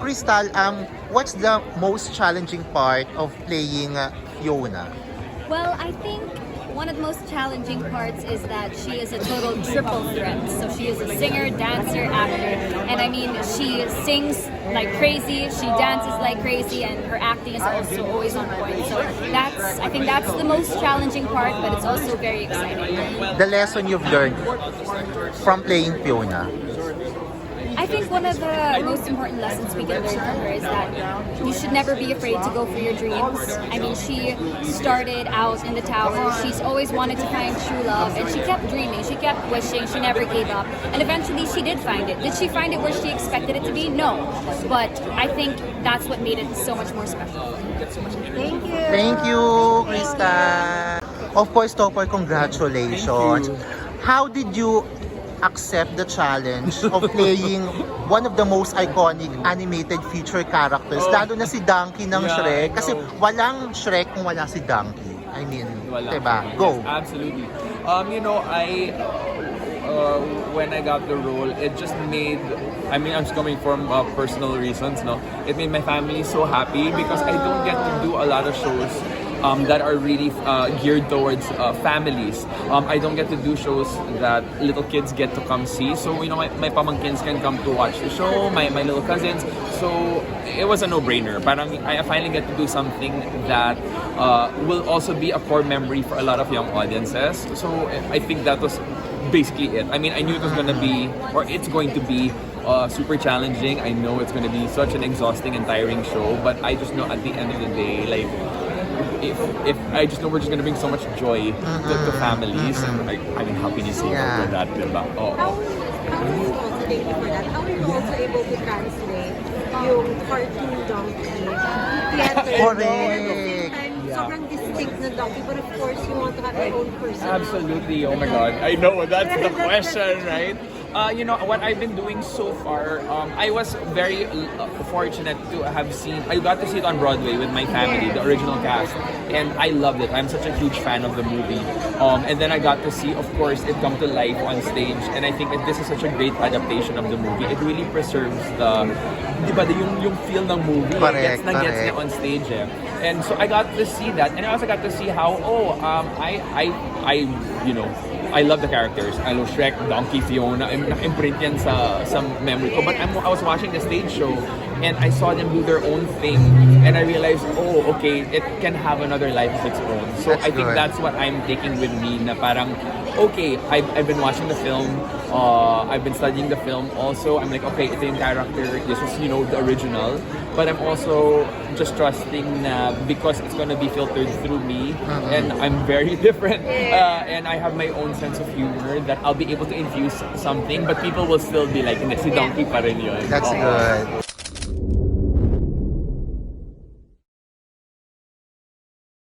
Krystal, what's the most challenging part of playing Fiona? Well, I think one of the most challenging parts is that she is a total triple threat. So she is a singer, dancer, actor. And I mean, she sings like crazy, she dances like crazy, and her acting is also always on point. So I think that's the most challenging part, but it's also very exciting. The lesson you've learned from playing Fiona? I think one of the most important lessons we can learn from her is that you should never be afraid to go for your dreams. I mean, she started out in the tower. She's always wanted to find true love, and she kept dreaming. She kept wishing. She never gave up. And eventually, she did find it. Did she find it where she expected it to be? No. But I think that's what made it so much more special. Thank you. Thank you, Krystal. Of course, Topper, congratulations. How did you accept the challenge of playing one of the most iconic animated feature characters, lalo na si Donkey ng Shrek? Kasi walang Shrek kung wala si Donkey. I mean, diba? Go! Yes, absolutely. When I got the role, it just made, I'm just coming from personal reasons, no? It made my family so happy because I don't get to do a lot of shows that are really geared towards families. I don't get to do shows that little kids get to come see. So, my pamangkins can come to watch the show, my little cousins. So, it was a no-brainer. Parang I finally get to do something that will also be a core memory for a lot of young audiences. So, I think that was basically it. I mean, I knew it was going to be, or it's going to be super challenging. I know it's going to be such an exhausting and tiring show, but I just know at the end of the day, like, if I just know we're just gonna bring so much joy to families, and I'm happy to see for that, diba? Oh. How are you also, thank you for that, how are you also able to translate yung cartoon donkey theater? Correct. Sobrang distinct na donkey, but of course you want to have your own personality. Absolutely. Oh my God. I know that's the question, right? What I've been doing so far, I was very fortunate to have seen, I got to see it on Broadway with my family, the original cast, and I loved it. I'm such a huge fan of the movie. And then I got to see, of course, it come to life on stage, and I think that this is such a great adaptation of the movie. It really preserves yung feel ng movie. Correct, Gets niya on stage. And so I got to see that, and I also got to see how, I love the characters. I love Shrek, Donkey, Fiona. Na-imprint yan sa memory ko. But I was watching the stage show and I saw them do their own thing. And I realized, okay, it can have another life of its own. So I think that's what I'm taking with me. Na parang, okay, I've been watching the film. I've been studying the film also. I'm like, okay, ito yung character. This was, the original. But I'm also just trusting because it's gonna be filtered through me, and I'm very different, and I have my own sense of humor that I'll be able to infuse something, but people will still be like, si Donkey pa rin yun. That's good.